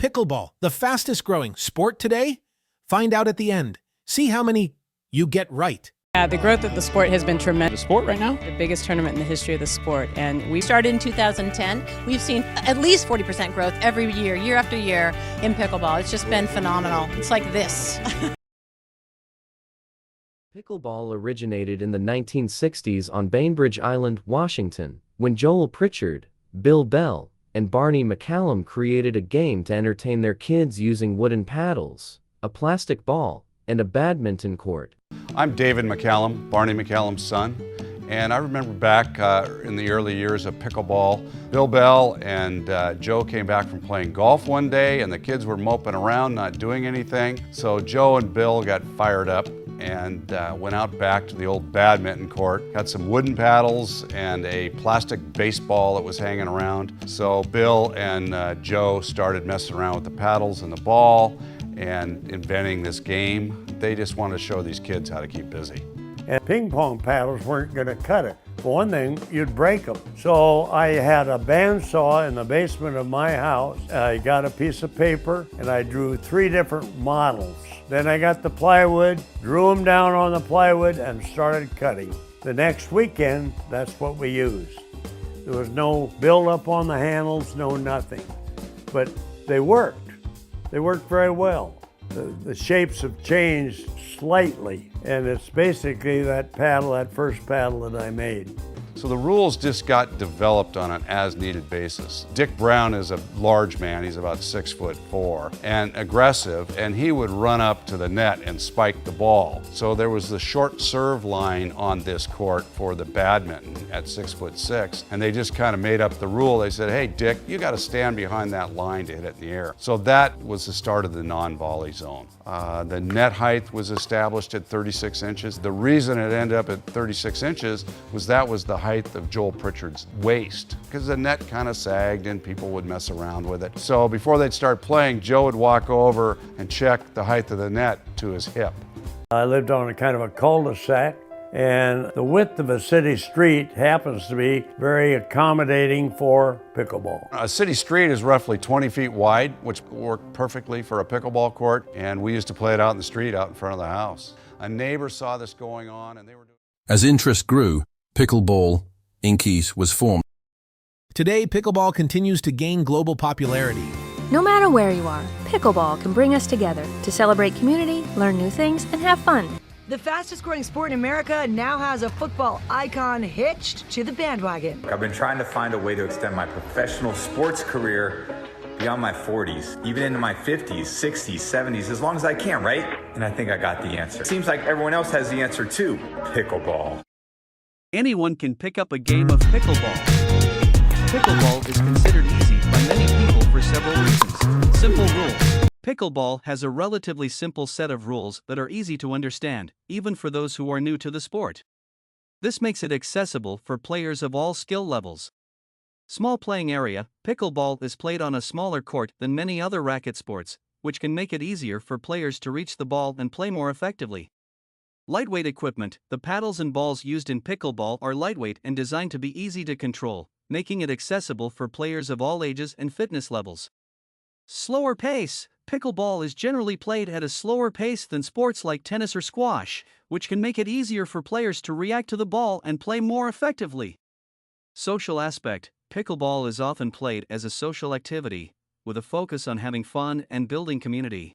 Pickleball, the fastest growing sport today? Find out at the end. See how many you get right. The growth of the sport has been tremendous. The sport right now? The biggest tournament in the history of the sport. And we started in 2010. We've seen at least 40% growth every year, year after year in pickleball. It's just been phenomenal. It's like this. Pickleball originated in the 1960s on Bainbridge Island, Washington, when Joel Pritchard, Bill Bell, and Barney McCallum created a game to entertain their kids using wooden paddles, a plastic ball, and a badminton court. I'm David McCallum, Barney McCallum's son, and I remember back in the early years of pickleball, Bill Bell and Joe came back from playing golf one day and the kids were moping around not doing anything. So Joe and Bill got fired up and went out back to the old badminton court, got some wooden paddles and a plastic baseball that was hanging around. So Bill and Joe started messing around with the paddles and the ball and inventing this game. They just wanted to show these kids how to keep busy. And ping pong paddles weren't going to cut it. For one thing, you'd break them. So I had a bandsaw in the basement of my house. I got a piece of paper and I drew 3 different models. Then I got the plywood, drew them down on the plywood and started cutting. The next weekend, that's what we used. There was no build-up on the handles, no nothing. But they worked. They worked very well. The shapes have changed slightly, and it's basically that paddle, that first paddle that I made. So the rules just got developed on an as-needed basis. Dick Brown is a large man, he's about 6'4", and aggressive, and he would run up to the net and spike the ball. So there was the short serve line on this court for the badminton at 6'6", and they just kind of made up the rule. They said, hey Dick, you got to stand behind that line to hit it in the air. So that was the start of the non-volley zone. The net height was established at 36 inches. The reason it ended up at 36 inches was that was the height of Joel Pritchard's waist, because the net kind of sagged and people would mess around with it. So before they'd start playing, Joe would walk over and check the height of the net to his hip. I lived on a kind of a cul-de-sac, and the width of a city street happens to be very accommodating for pickleball. A city street is roughly 20 feet wide, which worked perfectly for a pickleball court, and we used to play it out in the street out in front of the house. A neighbor saw this going on and they were doing... As interest grew, Pickleball Inkies was formed. Today, pickleball continues to gain global popularity. No matter where you are, pickleball can bring us together to celebrate community, learn new things, and have fun. The fastest growing sport in America now has a football icon hitched to the bandwagon. I've been trying to find a way to extend my professional sports career beyond my 40s, even into my 50s, 60s, 70s, as long as I can, right? And I think I got the answer. Seems like everyone else has the answer too. Pickleball. Anyone can pick up a game of pickleball. Pickleball is considered easy by many people for several reasons. Simple rules. Pickleball has a relatively simple set of rules that are easy to understand, even for those who are new to the sport. This makes it accessible for players of all skill levels. Small playing area. Pickleball is played on a smaller court than many other racket sports, which can make it easier for players to reach the ball and play more effectively. Lightweight equipment. The paddles and balls used in pickleball are lightweight and designed to be easy to control, making it accessible for players of all ages and fitness levels. Slower pace. Pickleball is generally played at a slower pace than sports like tennis or squash, which can make it easier for players to react to the ball and play more effectively. Social aspect. Pickleball is often played as a social activity, with a focus on having fun and building community.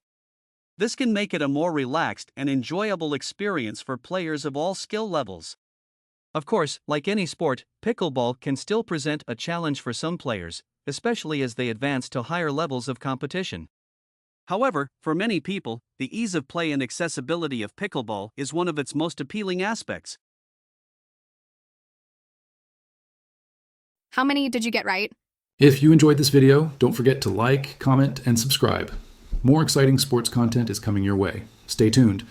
This can make it a more relaxed and enjoyable experience for players of all skill levels. Of course, like any sport, pickleball can still present a challenge for some players, especially as they advance to higher levels of competition. However, for many people, the ease of play and accessibility of pickleball is one of its most appealing aspects. How many did you get right? If you enjoyed this video, don't forget to like, comment, and subscribe. More exciting sports content is coming your way. Stay tuned.